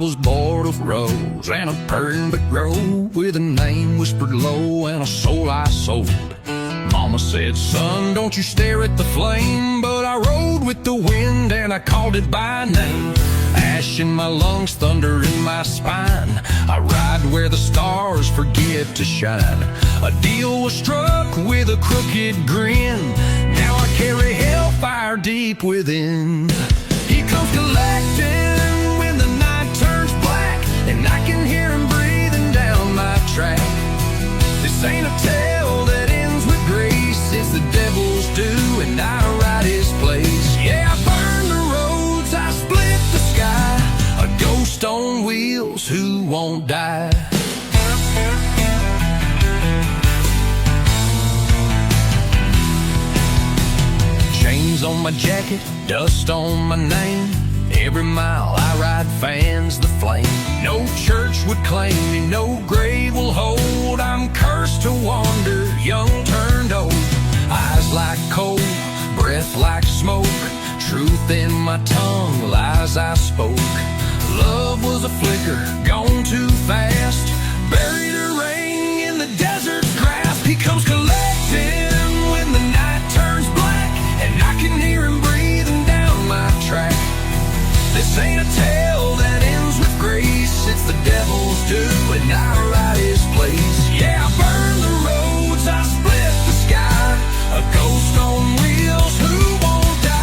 was bored of rose and a perfect grove with a name whispered low and a soul I sold. Mama said, son, don't you stare at the flame, but I rode with the wind and I called it by name. Ash in my lungs, thunder in my spine, I ride where the stars forget to shine. A deal was struck with a crooked grin, now I carry hellfire deep within. He comes collecting when the night turns black, and I can hear him breathing down my track. This ain't a tale that ends with grace, it's the devil's due and I ride his place. Yeah, I burn the roads, I split the sky, a ghost on wheels who won't die. Chains on my jacket, dust on my name, every mile I ride fans the flame. No church would claim me, no grave will hold, I'm cursed to wander, young turned old. Eyes like coal, breath like smoke, truth in my tongue, lies I spoke. Love was a flicker, gone too fast, buried a ring in the desert's grasp. He comes collecting when the night turns black, and I can hear him breathing down my track. This ain't a tale that ends with grace, it's the devil's due and I ride his place. Yeah, I burn the roads, I split the sky, a ghost on wheels who won't die.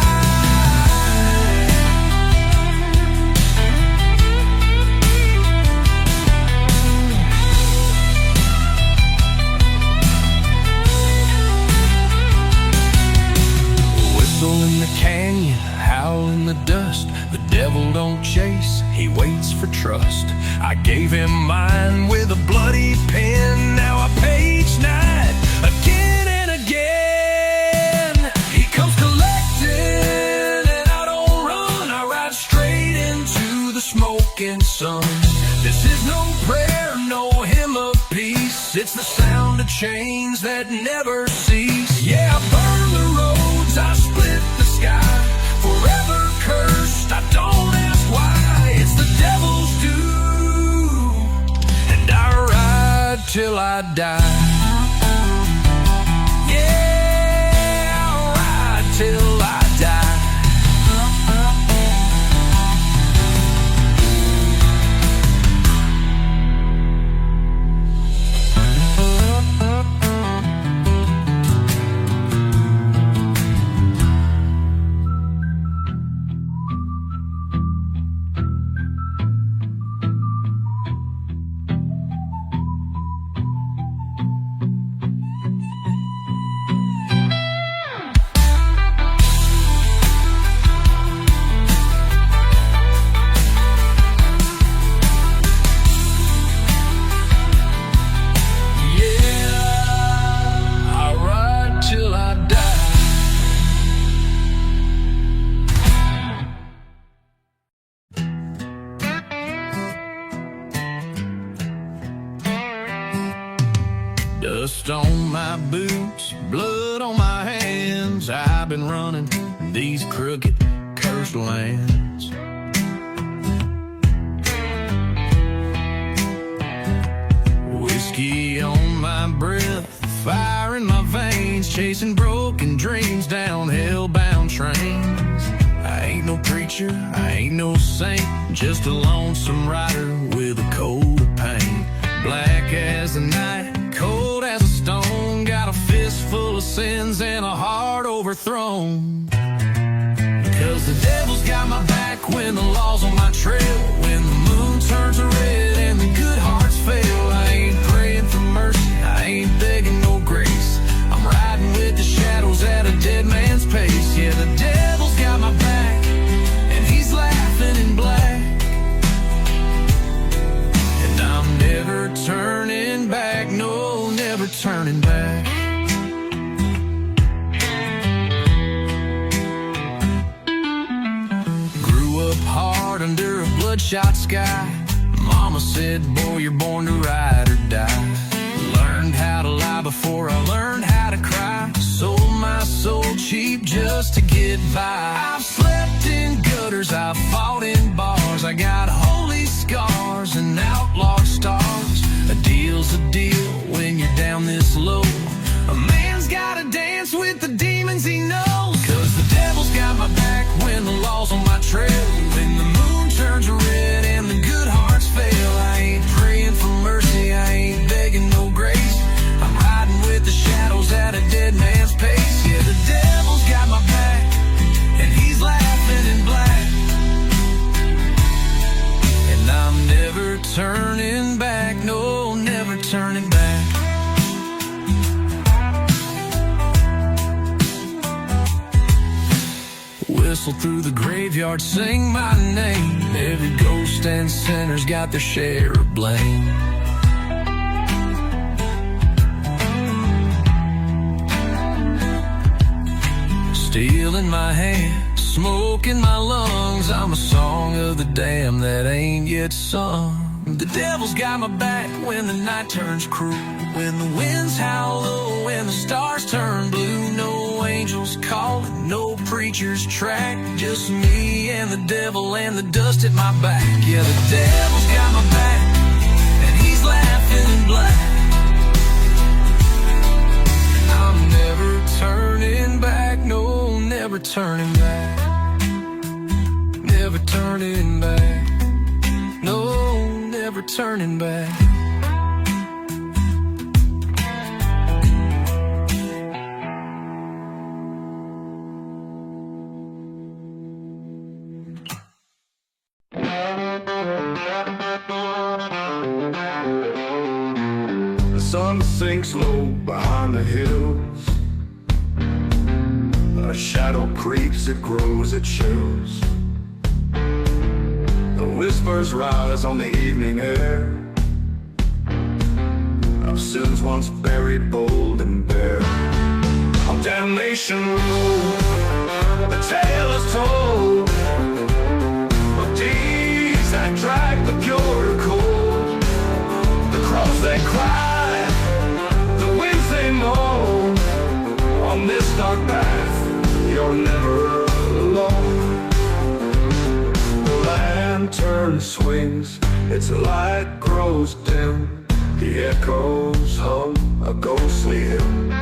Whistle in the canyon, howl in the dust, the devil don't chase, he waits for trust. I gave him mine with a bloody pen, now I pay each night again and again. He comes collecting and I don't run, I ride straight into the smoking sun. This is no prayer, no hymn of peace, it's the sound of chains that never cease. Yeah, I burn the roads, I split the sky, forever cursed, I don't ask why, it's the devil's due, and I ride till I die. Yeah, I'll ride till I die. Dust on my boots, blood on my hands, I've been running these crooked, cursed lands. Whiskey on my breath, fire in my veins, chasing broken dreams down hell-bound trains. I ain't no preacher, I ain't no saint, just a lonesome rider with a coat of paint. Black as the night, cold as a stone, got a fist full of sins and a heart overthrown. Cause the devil's got my back when the law's on my trail, when the moon turns red and the good hearts fail. I ain't praying for mercy, I ain't begging no grace, I'm riding with the shadows at a dead man's pace. Yeah, the devil's got my back and he's laughing in black, and I'm never turning back, no, never turning back. Grew up hard under a bloodshot sky, mama said, boy, you're born to ride or die. Learned how to lie before I learned how to cry, sold my soul cheap just to get by. I've slept in gutters, I've fought in bars, I got holy scars whistle through the graveyard, sing my name. Every ghost and sinner's got their share of blame. Steel in my hand, smoke in my lungs, I'm a song of the damned that ain't yet sung. The devil's got my back when the night turns cruel, when the winds howl low, when the stars turn blue. No angels calling, no preacher's track, just me and the devil and the dust at my back. Yeah, the devil's got my back, and he's laughing in black. I'm never turning back, no, never turning back. Never turning back, no, never turning back. The sun sinks low behind the hills. A shadow creeps, it grows, it chills. The whispers rise on the evening air of sins once buried, bold and bare. On Damnation Road, the tale is told of deeds that drag the pure to cold. The crows they cry, the winds they moan. On this dark path, you're never alone. The lantern swings, its light grows dim. The echoes hum a ghostly hymn.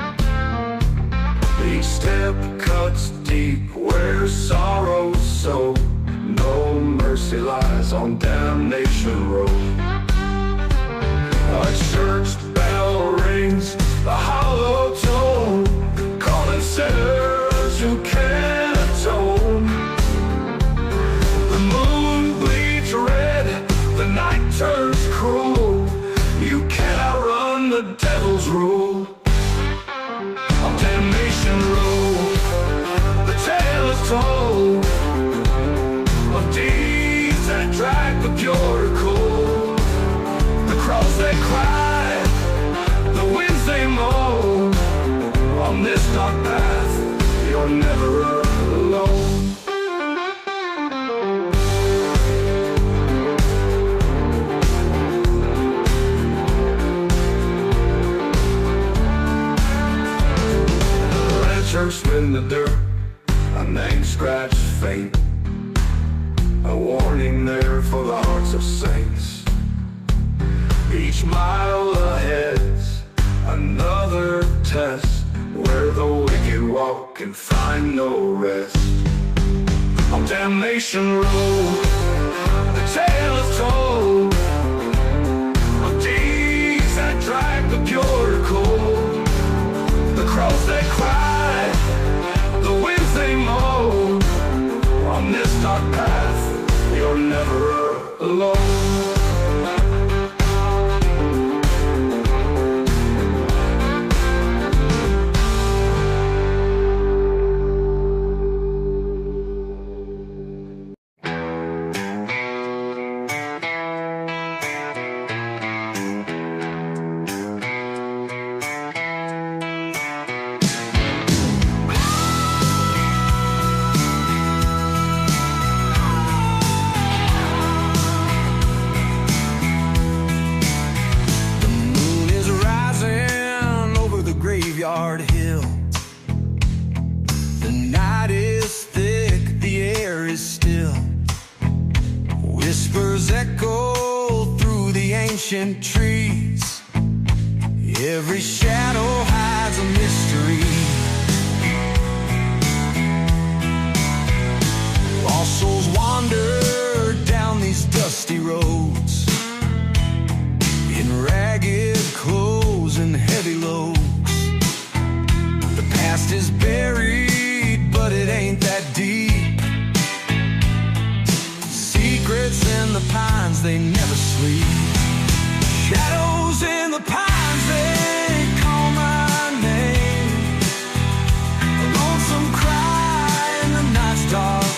Each step cuts deep where sorrows sow. No mercy lies on Damnation Road. A church bell rings, the hollow tone, calling sinners who can't atone. The moon bleeds red, the night turns cruel. You can't outrun the devil's rule. On Damnation Road, the tale is told of deeds that drag the pure to cold. The crows they cry, the winds they moan. On this dark path, you're never alone. Ranchers in the dirt, a name scratched faint, a warning there for the hearts of saints. Each mile ahead's another test, where the wicked walk and find no rest. On Damnation Road, the tale is told of deeds that drag the pure to cold. The crows they cry, the winds they moan. On this dark path, you're never alone. Hill. The night is thick, the air is still. Whispers echo through the ancient trees. Every shadow hides a mystery. Lost souls wander down these dusty roads, in ragged clothes and heavy loads. Past is buried, but it ain't that deep. Secrets in the pines, they never sleep. Shadows in the pines, they call my name. A lonesome cry in the night stars.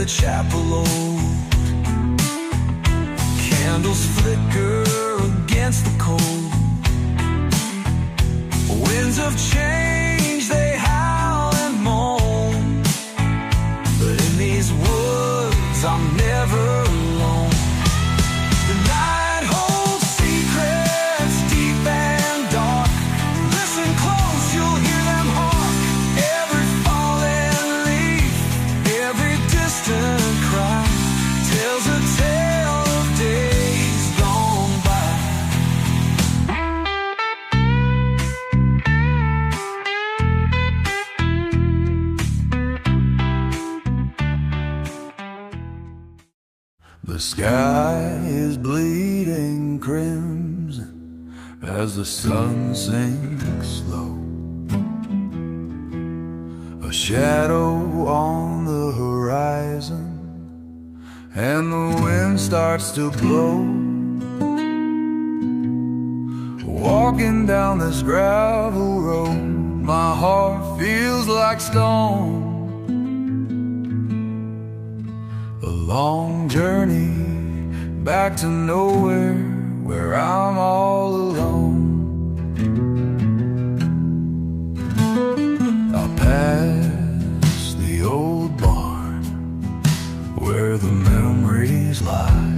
chapel old. Candles flicker against the cold. Winds of change, they howl and moan. But in these woods, I'm never alone. The night holds secrets deep and dark. Listen close, you'll hear them hark. Every fallen leaf, every distant cry tells a tale of days gone by. The sky is bleeding crimson as the sun sinks low. A shadow on the horizon, and the wind starts to blow. Walking down this gravel road, my heart feels like stone. A long journey back to nowhere, where I'm all alone. I'll pass the old barn where the memories lie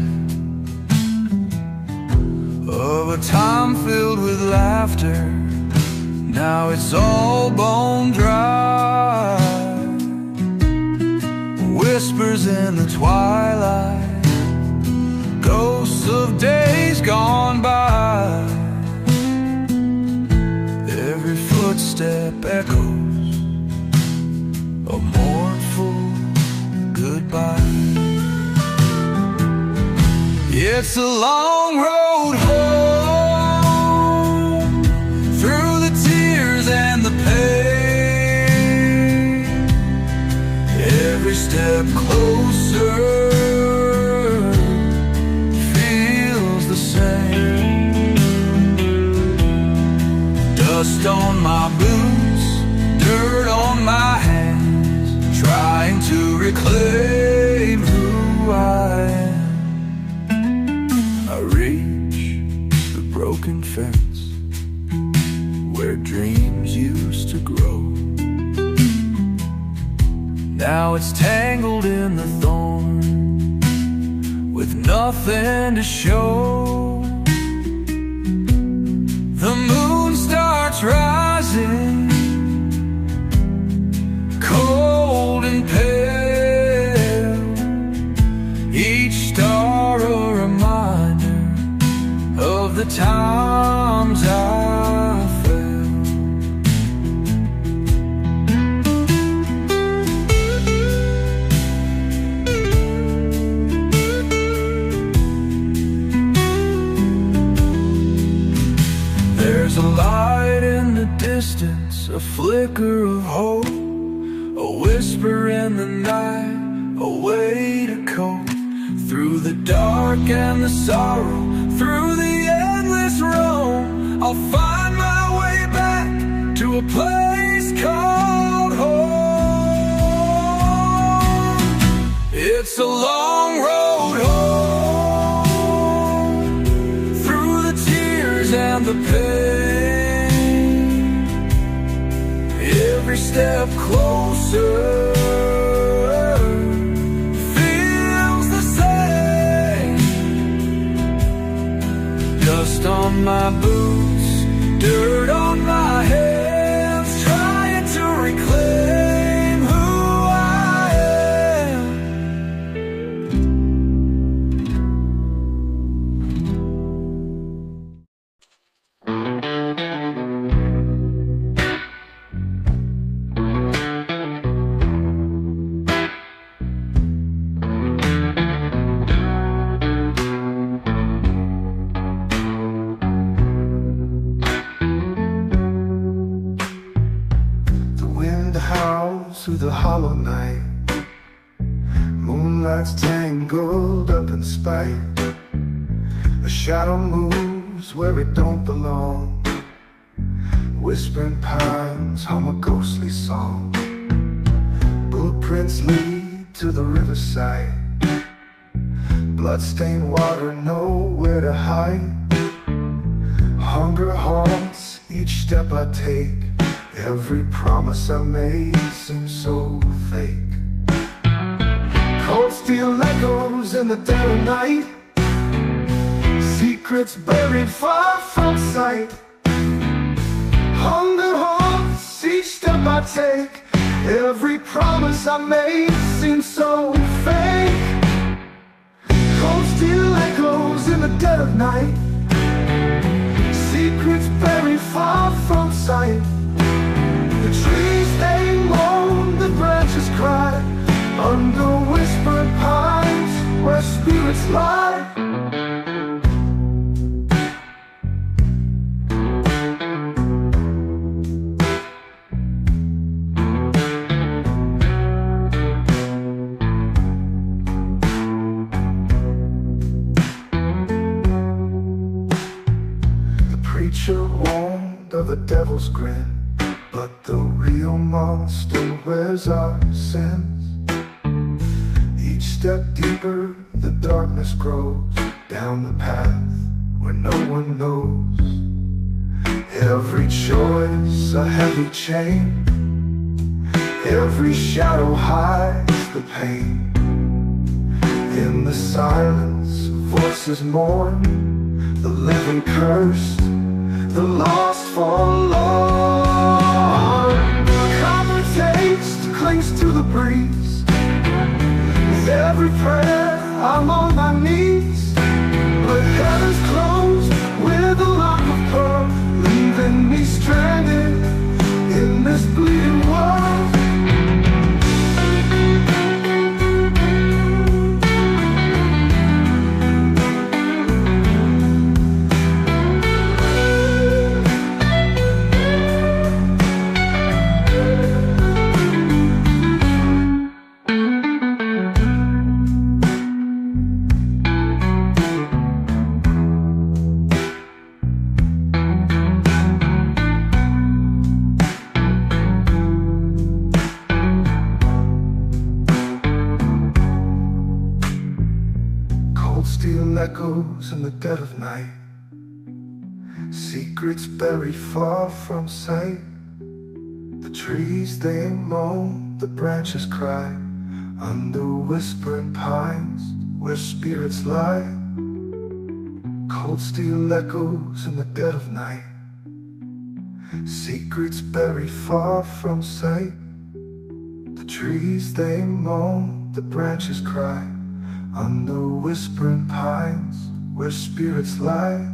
of a time filled with laughter. Now it's all bone dry. Whispers in the twilight, ghosts of days gone by. Every footstep echoes a mournful goodbye. It's a long road home, through the tears and the pain. Every step closer feels the same. Dust on my boots, dirt on my hands, trying to reclaim who I am. I reach the broken fence where dreams used to grow. Now it's tangled in the thorn with nothing to show. The moon starts rising, cold and pale. Each star a reminder of the times I failed. There's a light in the distance, a flicker of hope, a whisper in the night, a way to cope. Through the dark and the sorrow, through the endless roam, I'll find my way back to a place called home. It's a long road home, through the tears and the pain. Every step closer feels the same. Dust on my boots, dirt on my hands, trying to reclaim who I am. Through the hollow night, moonlight's tangled up in spite. A shadow moves where it don't belong. Whispering pines hum a ghostly song. Footprints lead to the riverside. Bloodstained water, nowhere to hide. Hunger haunts each step I take. Every promise I made seems so fake. Cold steel echoes in the dead of night. Secrets buried far from sight. Hunger haunts each step I take. Every promise I made seems so fake. Cold steel echoes in the dead of night. Secrets buried far from sight. The trees they moan, the branches cry, under whispered pines where spirits lie. Preacher warned of the devil's grin, but the real monster wears our sins. Each step deeper, the darkness grows, down the path where no one knows. Every choice a heavy chain, every shadow hides the pain. In the silence, voices mourn, the living cursed, the lost forlorn. Copper taste clings to the breeze. With every prayer I'm on my knees, but heaven's closed with a lock of pearl, leaving me stranded in this bleeding world. Steel echoes in the dead of night. Secrets buried far from sight. The trees they moan, the branches cry, under whispering pines where spirits lie. Cold steel echoes in the dead of night. Secrets buried far from sight. The trees they moan, the branches cry, under whispering pines where spirits lie.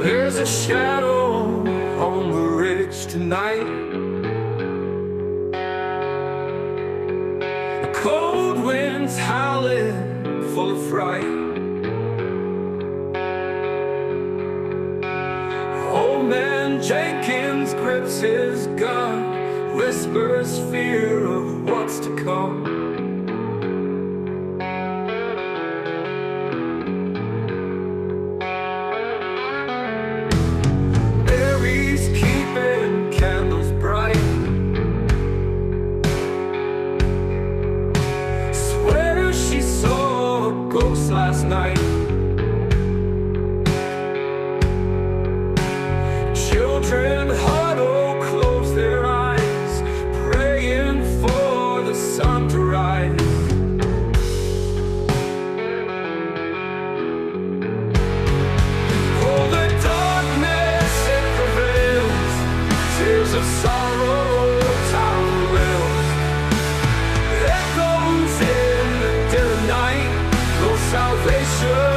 There's a shadow on the ridge tonight. The cold wind's howling, full of fright. Old man Jenkins grips his gun, whispers fear of what's to come. Last night, children huddle, close their eyes, praying for the sun to rise. Oh, the darkness, it prevails, tears of sorrow, time wills, echoes in the dead of night. No salvation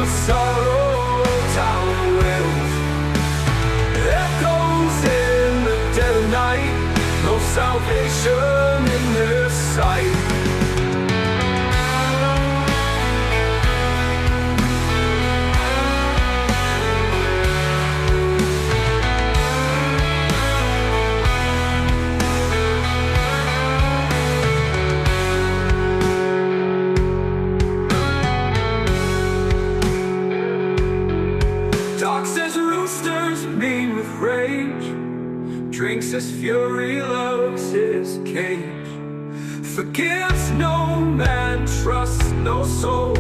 sorrow town wails, echoes in the dead of night, no salvation in their sight. Drinks his fury, loves his cage, forgives no man, trusts no soul,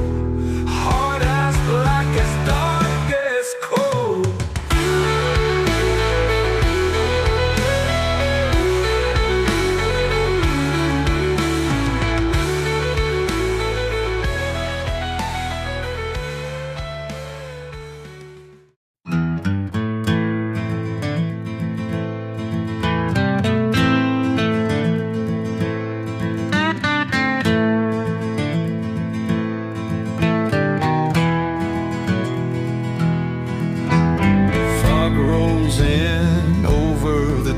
heart as black as darkest coal.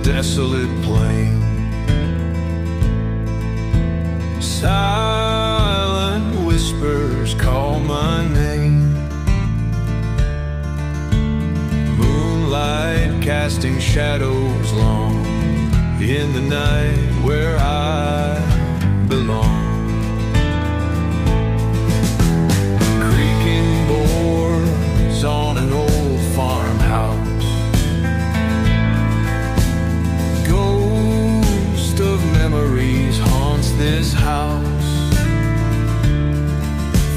Desolate plain, silent whispers call my name. Moonlight casting shadows long in the night where I belong. Creaking boards on an old farmhouse, memories haunts this house.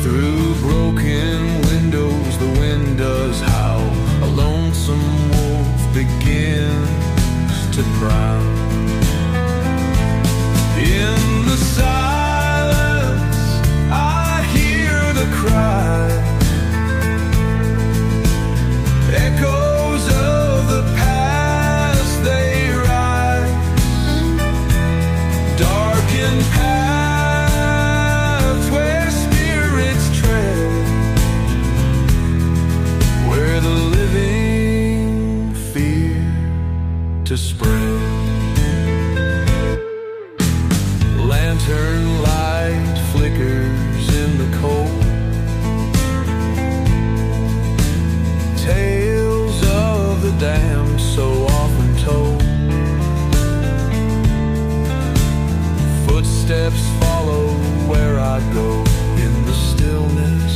Through broken windows the wind does howl, a lonesome wolf begins to prowl. In the silence I hear the cry, echoes of the past they darken paths where spirits tread, where the living fear to spread. Lantern light flickers in the cold, tales of the damned so often told. Footsteps follow where I go, in the stillness,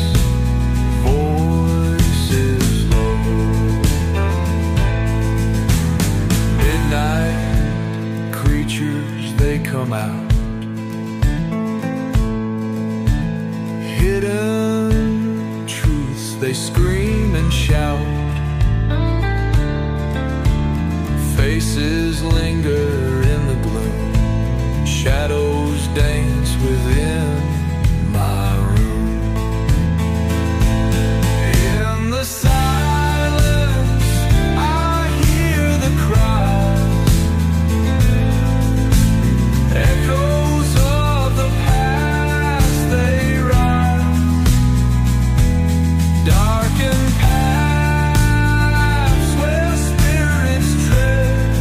voices low. Midnight creatures, they come out, hidden truths, they scream and shout. Faces linger in the gloom, shadows dance within my room. In the silence I hear the cries, echoes of the past they rise, darken paths where spirits tread,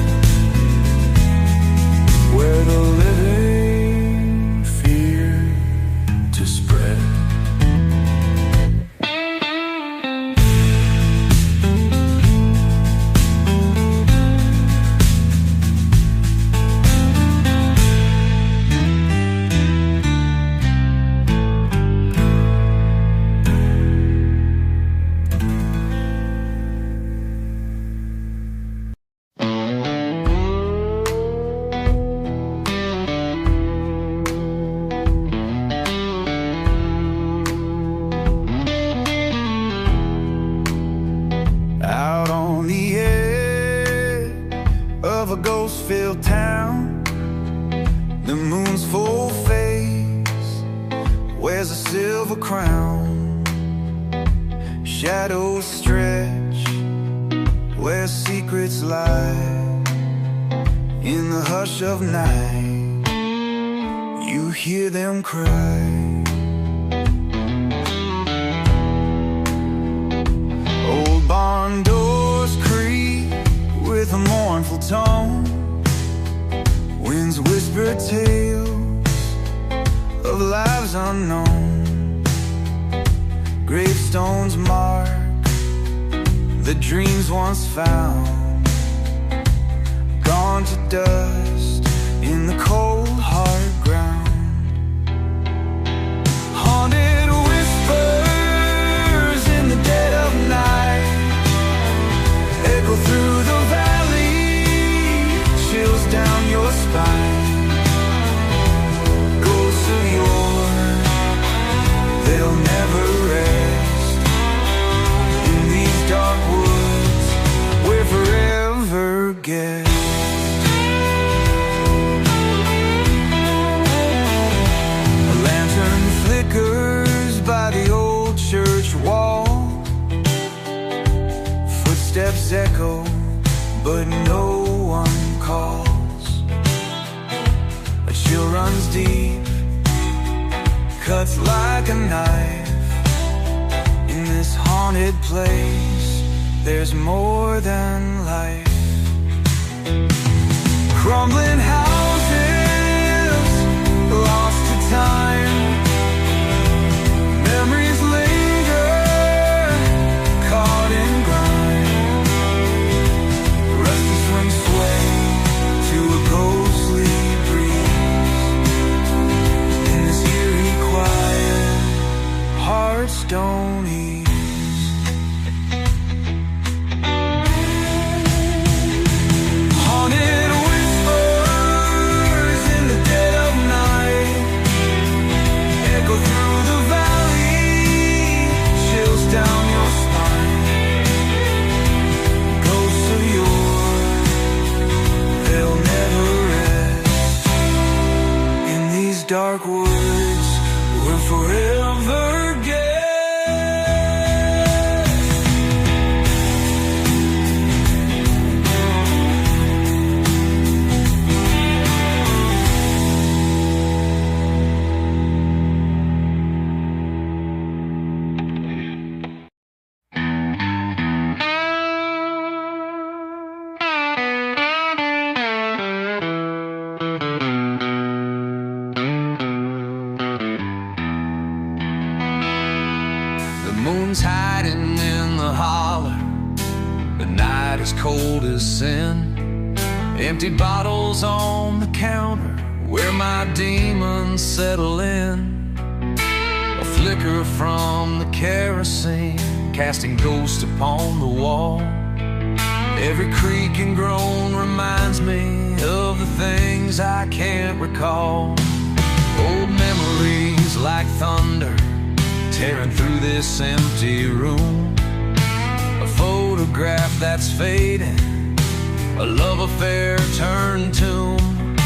where the living fear to spread. Out on the edge of a ghost-filled town, the moon's full face wears a silver crown. Shadows stretch where secrets lie. In the hush of night, you hear them cry. Barn doors creak with a mournful tone. Winds whisper tales of lives unknown. Gravestones mark the dreams once found, gone to dust in the cold hard ground. Haunted whispers in the dead of night echo through the valley, chills down your spine. Ghosts of yore, they'll never rest in these dark woods where forever gets. A lantern flickers by the old church wall. Footsteps echo, but no one calls. A chill runs deep, cuts like a knife. In this haunted place, there's more than life. Crumbling houses, lost to time. Memories linger, caught in grime. Rusty swing sway to a ghostly breeze. In this eerie quiet, hearts don't ease. Haunted whispers in the dead of night echo through the valley, chills down your spine. Ghosts of yore, they'll never rest in these dark woods where forever gets. The moon's hiding in the holler. The night is cold as sin. Empty bottles on the counter where my demons settle in. A flicker from the kerosene casting ghosts upon the wall. Every creak and groan reminds me of the things I can't recall. Old memories like thunder tearing through this empty room. A photograph that's fading, a love affair turned tomb.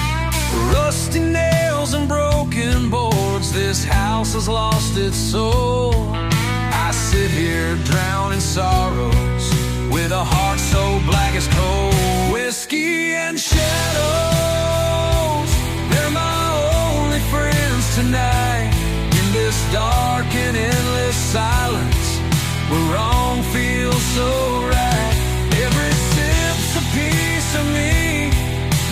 Rusty nails and broken boards, this house has lost its soul. I sit here drowned in sorrows with a heart so black as coal. Whiskey and shadows, they're my only friends tonight. In this dark and endless silence where wrong feels so right. Every sip's a piece of me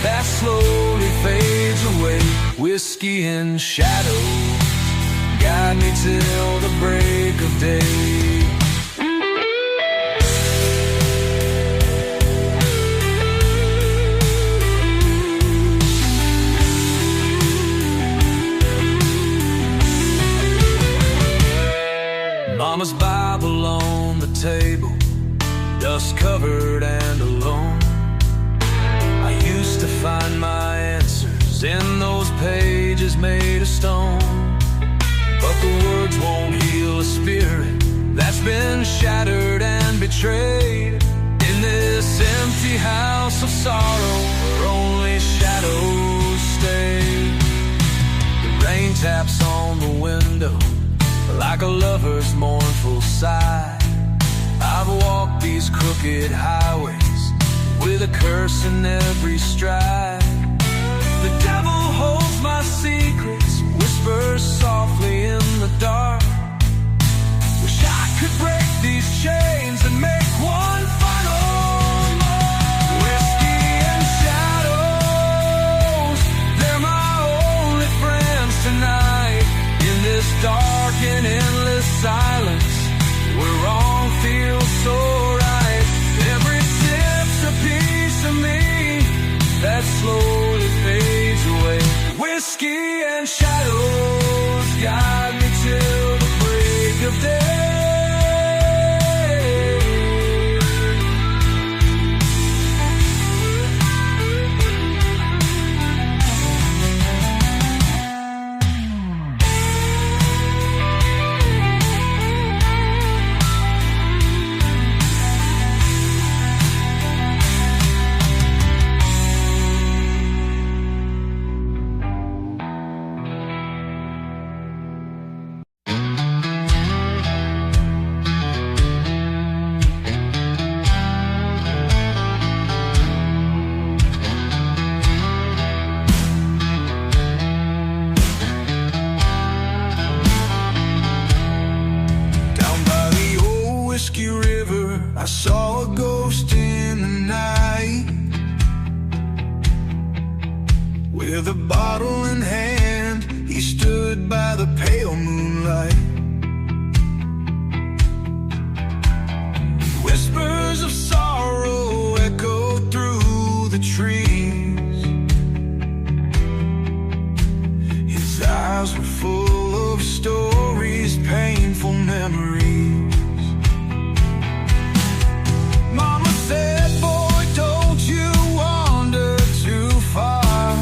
that slowly fades away. Whiskey and shadows guide me till the break of day. Mama's Bible on the table, dust covered and alone. I used to find my answers in those pages made of stone. But the words won't heal a spirit that's been shattered and betrayed. In this empty house of sorrow where only shadows stay. The rain taps on the window like a lover's mournful sigh. I've walked these crooked highways with a curse in every stride. The devil holds my secrets, whispers softly in the dark. Wish I could break these chains and make one final move. Whiskey and shadows, they're my only friends tonight. In this dark and endless silence, where wrong feels so right. Every sip's a piece of me that slowly fades away. Whiskey and shadows guide me till the break of day. I saw a ghost in the night, with a bottle in hand. He stood by the pale moonlight. Whispers of sorrow echoed through the trees. His eyes were full of stories, painful memories. Mama said, boy, don't you wander too far.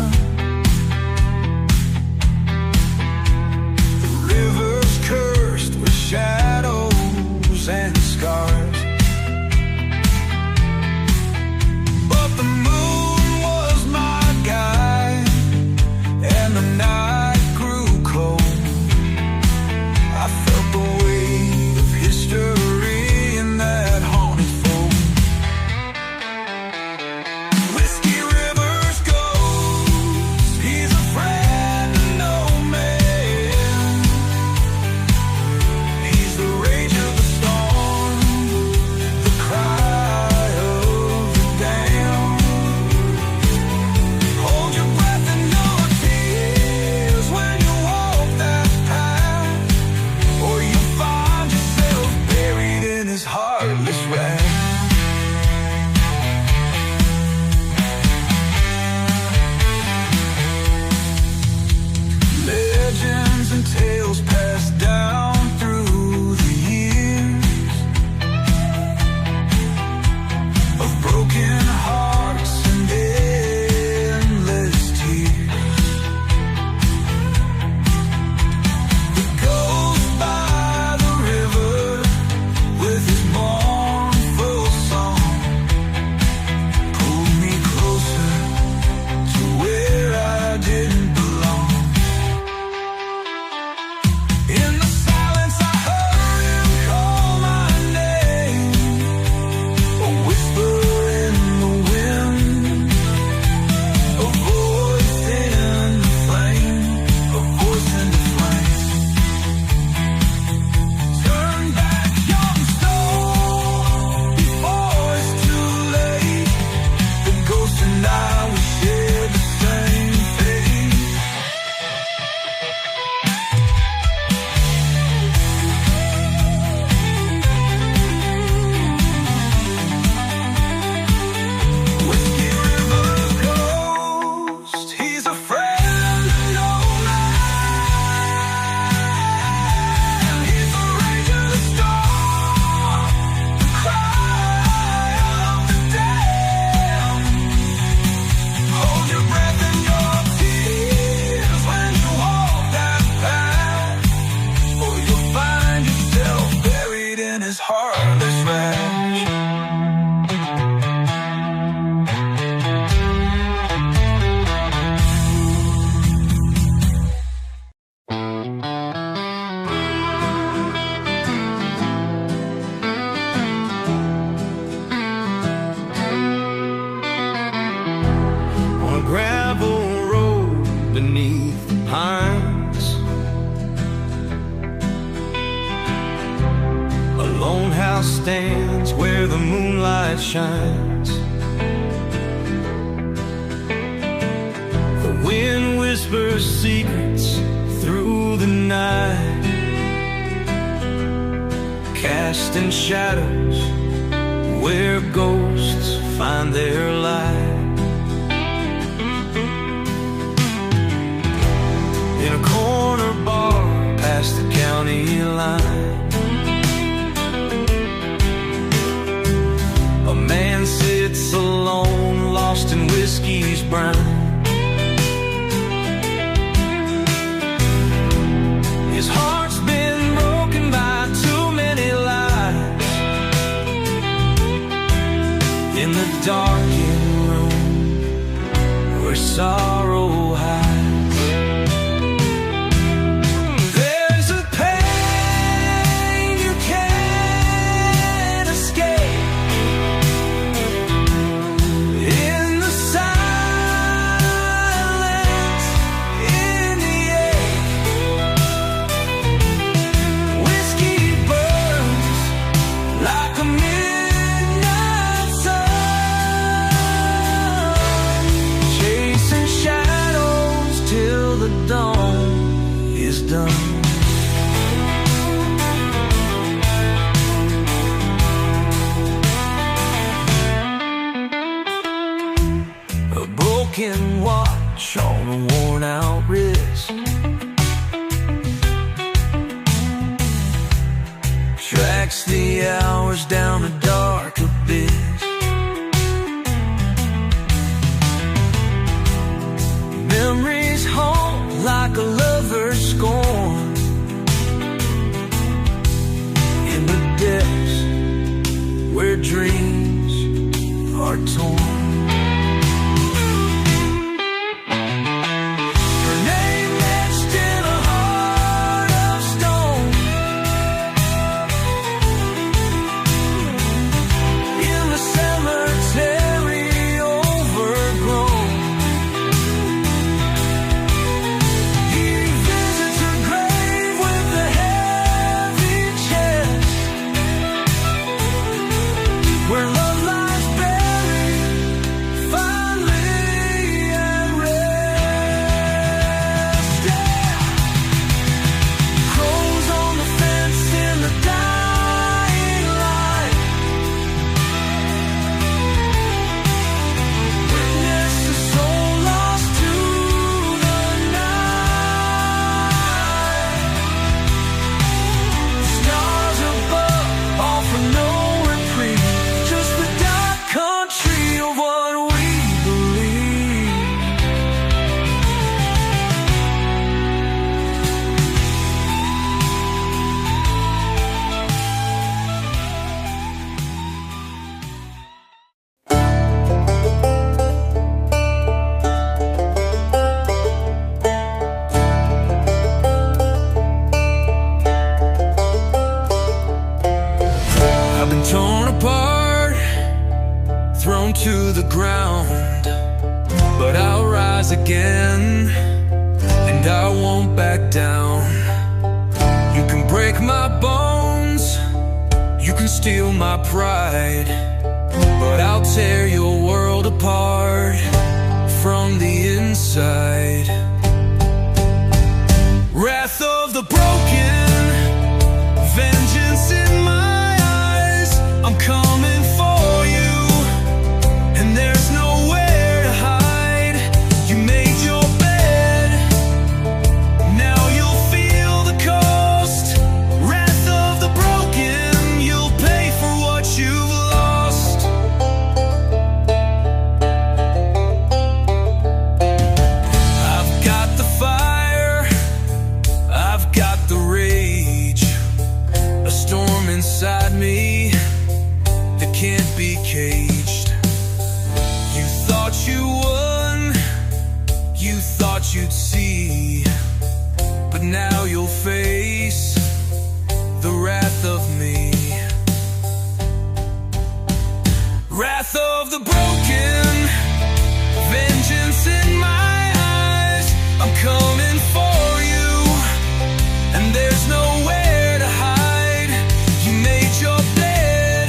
stands where the moonlight shines. The wind whispers secrets through the night, casting shadows where ghosts find their light. In a corner bar past the county line, a man sits alone, lost in whiskey's brine. His heart's been broken by too many lies. In the darkened room where sorrow hides, watch on a worn-out wrist, tracks the hours down a dark abyss. Memories haunt like a lover's scorn in the depths where dreams are torn. To the ground, but I'll rise again, and I won't back down. You can break my bones, you can steal my pride, but I'll tear your world apart from the inside. Wrath of the broken, vengeance in my eyes. I'm coming for you, and there's nowhere to hide. You made your bed, now you'll feel the cost. Wrath of the broken, you'll pay for what you've lost. I've got the fire, I've got the rage, a storm inside me that can't be caged. You thought you won, you thought you'd see, but now you'll face the wrath of me. Wrath of the broken, vengeance in my eyes. I'm coming for you, and there's nowhere to hide. You made your bed,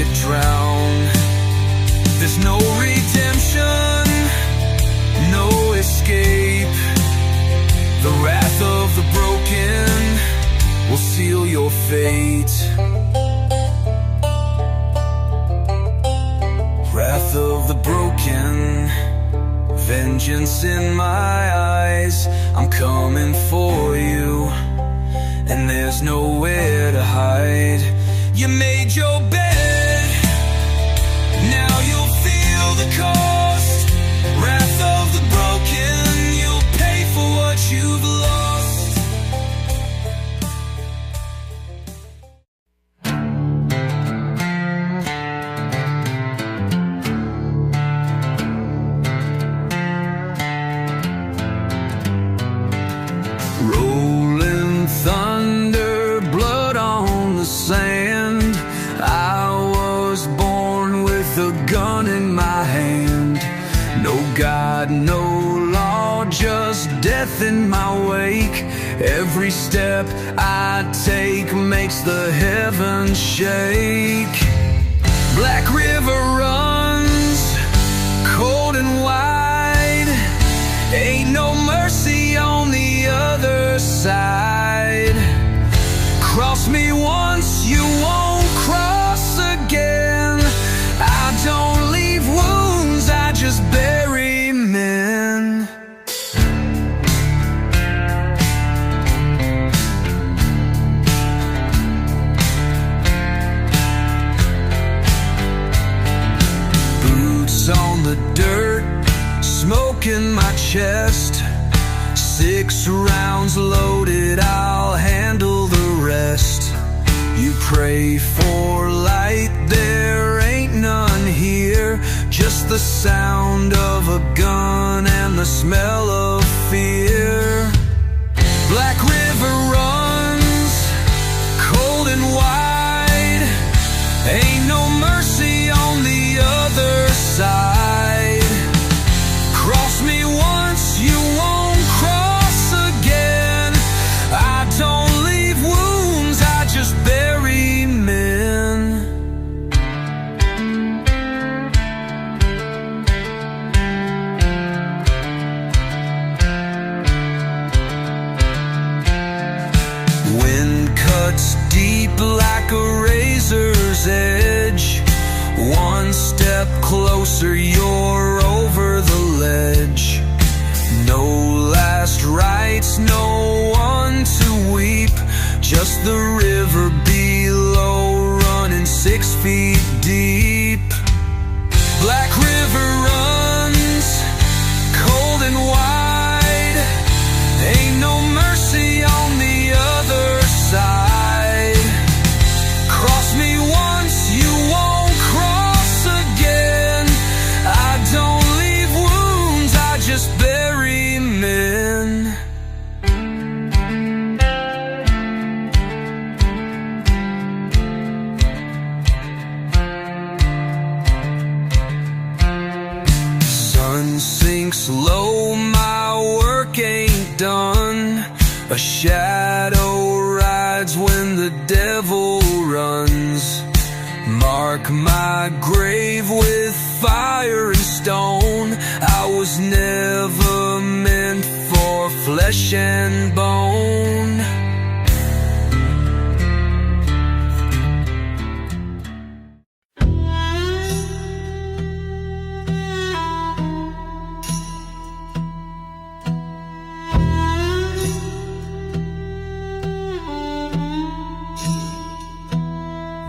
get drowned. There's no redemption, no escape. The wrath of the broken will seal your fate. Wrath of the broken, vengeance in my eyes. I'm coming for you, and there's nowhere to hide. You made your bed, now you'll feel the cost. Wrath of the broken, you'll pay for what you've lost. Rolling thunder, blood on the sand. I was born with a gun in my hand. No God, no law, just death in my wake. Every step I take makes the heavens shake. Black river runs, cold and wide. Ain't no mercy on the other side. Cross me once, you won't cross again. I don't leave wounds, I just bury men. Boots on the dirt, smoke in my chest. 6 rounds loaded, I'll handle the rest. You pray for light, there ain't none here. Just the sound of a gun and the smell of fear. Black river runs, cold and wide. Ain't no mercy on the other side. Cross me once, you won't cross again. I don't leave wounds, I just bury men. Wind cuts deep like a razor's edge. One step closer, you're over the ledge. No last rites, no one to weep. Just the river below, running 6 feet deep. Black river runs, cold and wide. Ain't no mercy on the other side. Cross me once, you won't cross again. I don't leave wounds, I just bury men. Sun sinks low, my work ain't done. A shadow rides when the devil runs. Mark my grave with fire and stone. I was never meant for flesh and bone.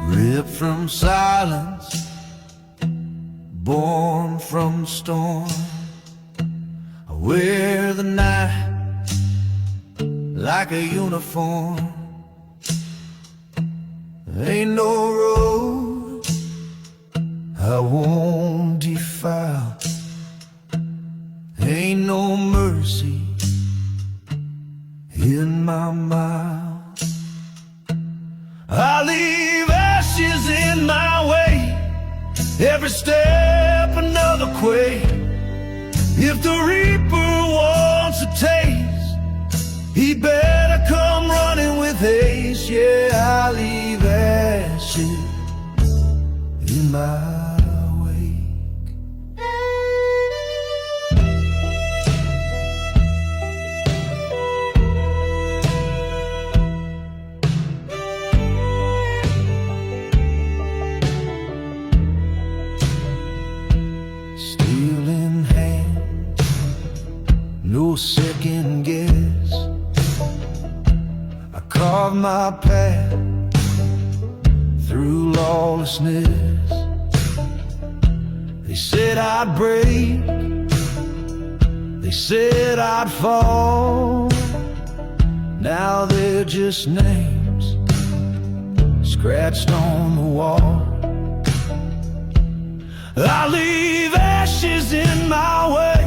Ripped from silence, born from the storm. I wear the night like a uniform. Ain't no road I won't defile. Ain't no mercy in my mile. I leave ashes in my way, every step another quake. If the reaper wants a taste, he better come running with haste. Yeah, I leave ashes my wake. Steel in hand, no second guess. I carve my path through lawlessness. They said I'd break, they said I'd fall. Now they're just names scratched on the wall. I leave ashes in my way,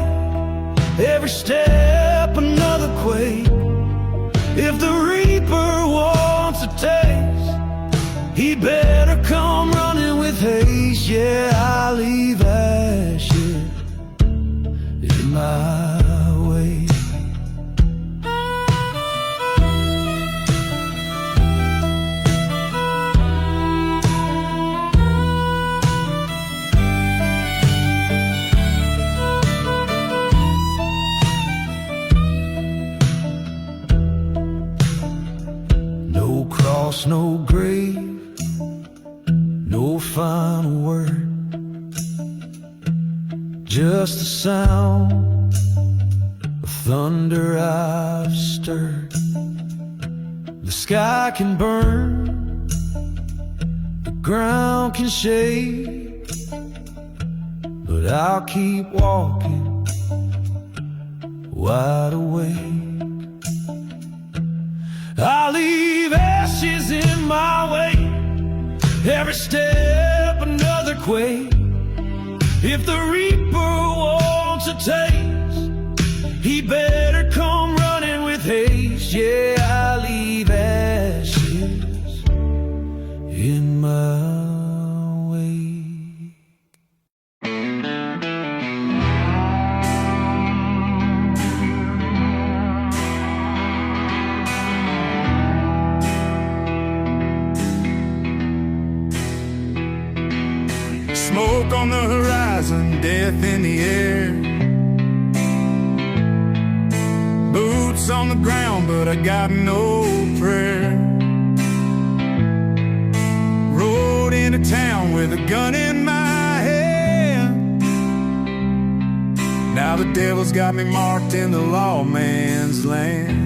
every step another quake. If the reaper wants a taste, he better come running with haste. Yeah, I leave ashes in my way. No cross, no grave, no final word, just the sound of thunder I've stirred. The sky can burn, the ground can shake, but I'll keep walking, wide awake. I leave ashes in my way, every step another quake. If the reaper wants a taste, he better come running with haste. Yeah, I leave ashes in my way. Smoke on the horizon, death in the air. Boots on the ground, but I got no prayer. Rode into town with a gun in my hand. Now the devil's got me marked in the lawman's land.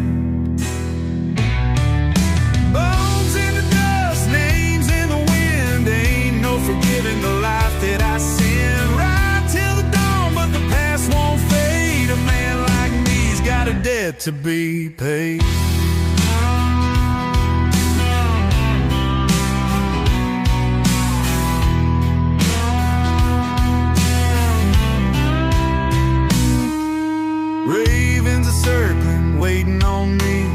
Forgiving the life that I sin, right till the dawn, but the past won't fade. A man like me's got a debt to be paid. Ravens are circling, waiting on me.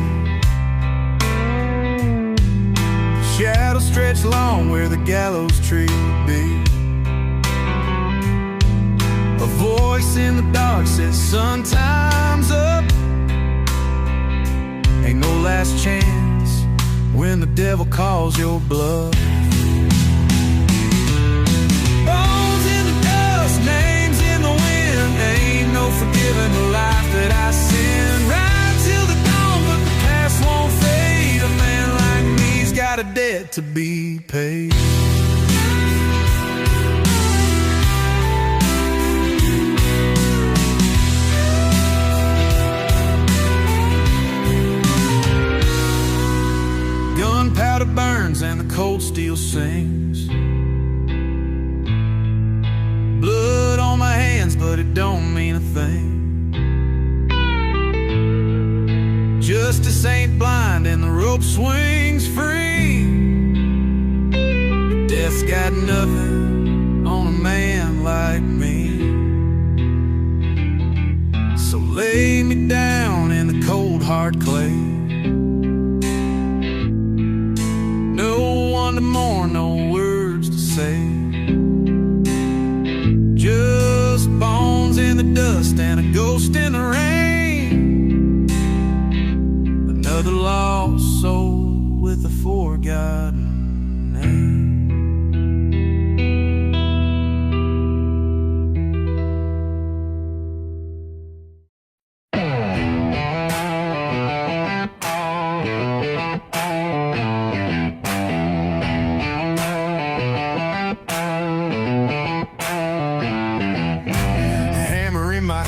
Shadows stretch long where the gallows tree would be. A voice in the dark says, "Sun, time's up." Ain't no last chance when the devil calls your bluff. Bones in the dust, names in the wind. Ain't no forgiving the life that I sin. Right till the dawn, but the past won't fade. A man like me's got a debt to be paid. Gunpowder burns and the cold steel sings. Blood on my hands, but it don't mean a thing. Justice ain't blind and the rope swings free. Death's got nothing on a man like me. So lay me down in the cold hard clay. No one to mourn, no words to say. Just bones in the dust and a ghost in the rain. Another lost soul with a forgotten name.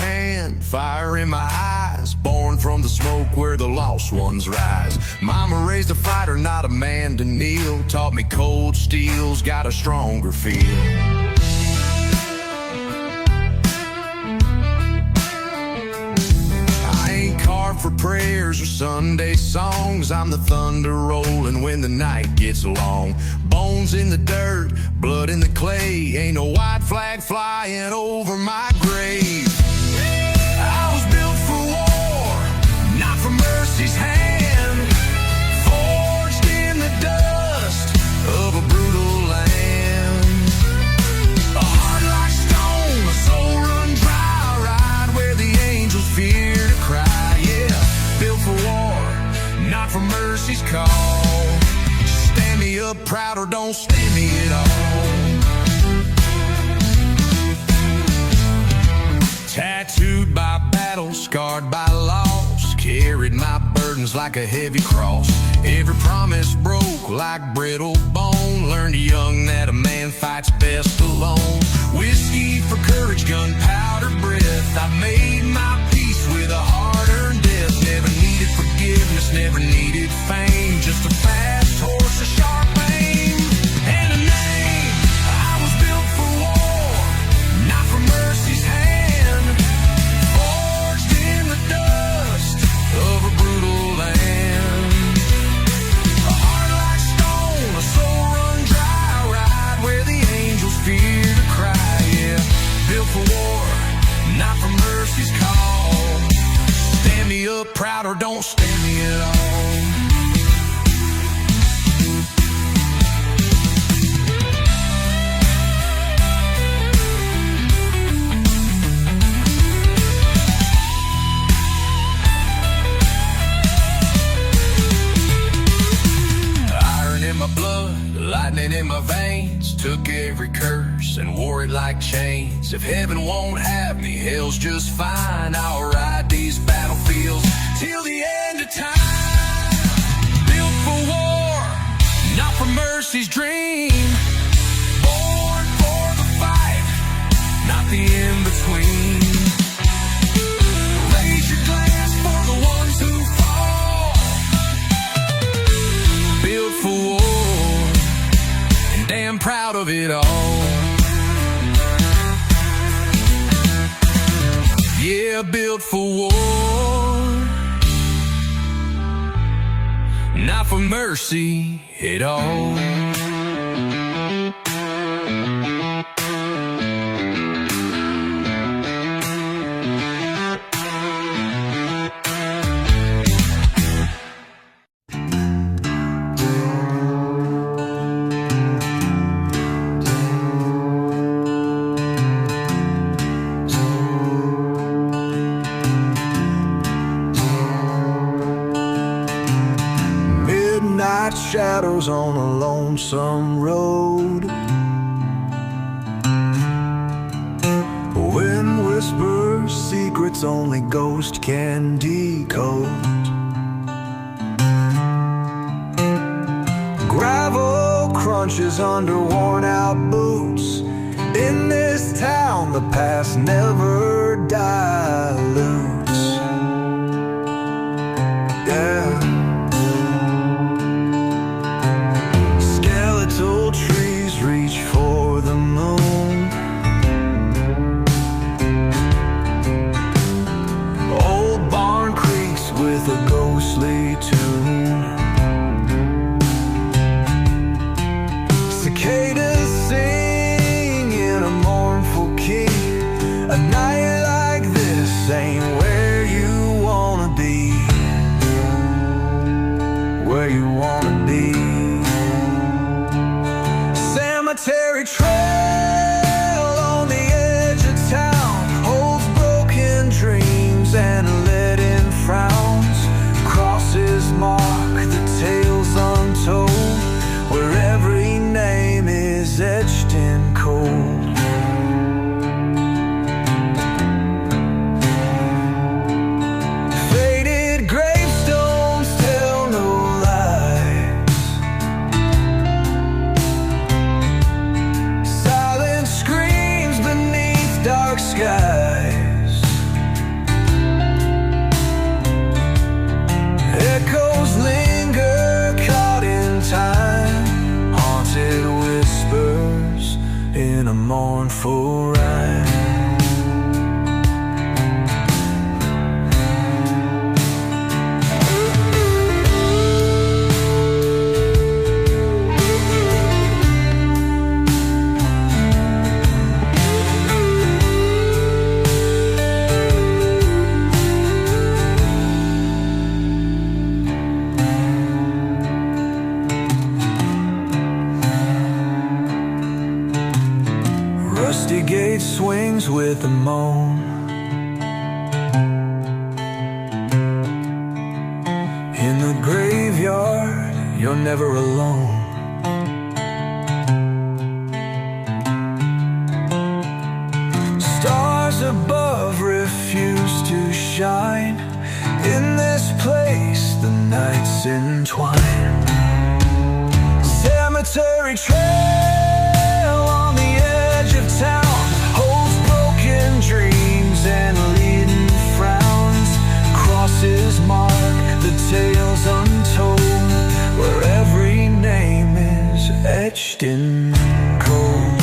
hand, fire in my eyes, born from the smoke where the lost ones rise. Mama raised a fighter, not a man to kneel, taught me cold steel's got a stronger feel. For prayers or Sunday songs, I'm the thunder rolling when the night gets long. Bones in the dirt, blood in the clay, ain't no white flag flying over my grave. I was built for war, not for mercy's hand, forged in the dust of a brutal land. A heart like stone, a soul run dry, ride where the angels fear to cry. Built for war, not for mercy's call. Stand me up proud or don't stand me at all. Tattooed by battle, scarred by loss, carried my burdens like a heavy cross. Every promise broke like brittle bone. Learned young that a man fights best alone. Whiskey for courage, gunpowder breath. I made my peace with a hard-earned death. Never needed forgiveness, never needed fame. Just a fast horse, a sharp aim, and a name. I was built for war, not for mercy's hand, forged in the dust of a brutal land. A heart like stone, a soul run dry, ride where the angels fear to cry. Yeah, built for war, not for mercy's call. Stand me up proud or don't stand me at all. Iron in my blood, lightning in my veins. Took every curse and wore it like chains. If heaven won't have me, hell's just fine. I'll ride these battlefields till the end of time. Built for war, not for mercy's dream. Born for the fight, not the in-between. Raise your glass for the ones who fall. Built for war, and damn proud of it all. Yeah, built for war, not for mercy at all. Shadows on a lonesome road. Wind whispers secrets only ghost can decode. Gravel crunches under worn out boots. In this town the past never dilutes. Yeah. Trees reach for the moon. Old barn creaks with a ghostly tune. Cicadas sing in a mournful key. A night never alone. Stars above refuse to shine. In this place the nights entwine. Cemetery trail on the edge of town holds broken dreams and leading frowns. Crosses mark the tales untold, where every name is etched in gold.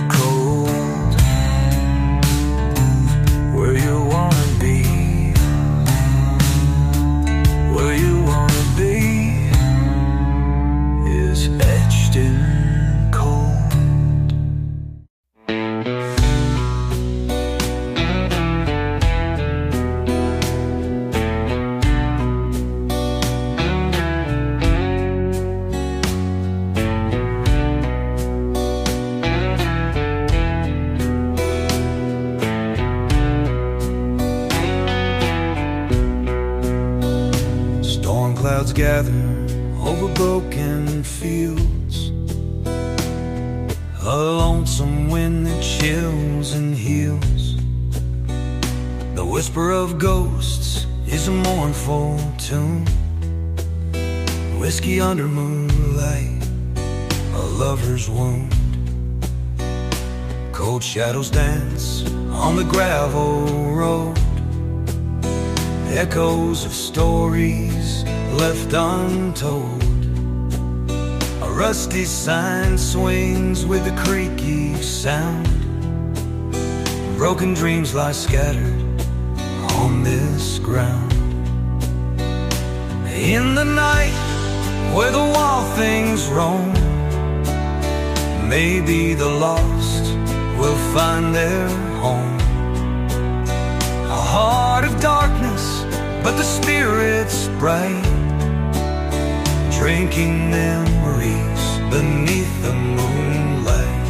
Cold, where you wanna be, where you wanna be is etched in cold. Storm clouds gather over broken fields, a lonesome wind that chills and heals. The whisper of ghosts is a mournful tune. Whiskey under moonlight, a lover's wound. Cold shadows dance on the gravel road, echoes of stories left untold. A rusty sign swings with a creaky sound. Broken dreams lie scattered on this ground. In the night where the wild things roam, maybe the lost will find their home. A heart of darkness, but the spirit's bright, drinking memories beneath the moonlight.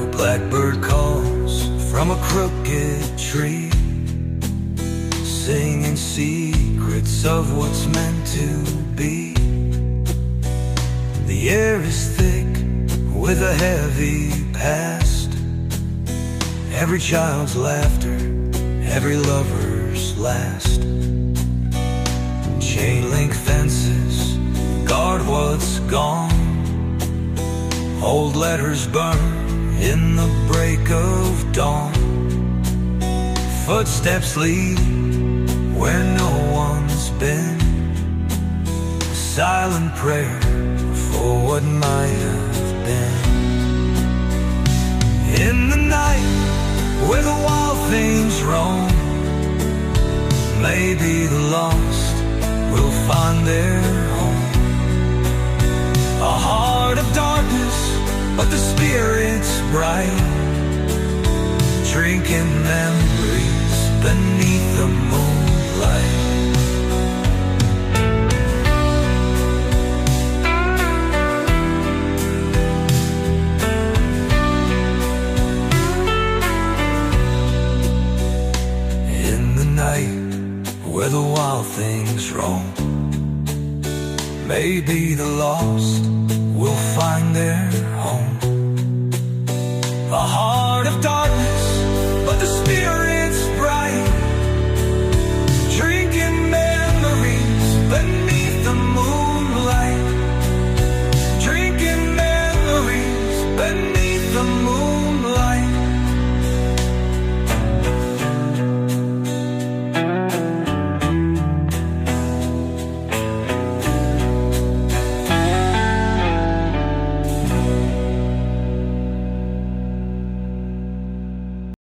A blackbird calls from a crooked tree, singing secrets of what's meant to be. The air is thick with a heavy past, every child's laughter, every lover's last. Chain link fences guard what's gone, old letters burn in the break of dawn. Footsteps lead where no one's been, a silent prayer for what might have been. In the night where the wild things roam, maybe the lost will find their home. A heart of darkness, but the spirit's bright, drinking memories beneath the moonlight. Where the wild things roam, maybe the lost will find their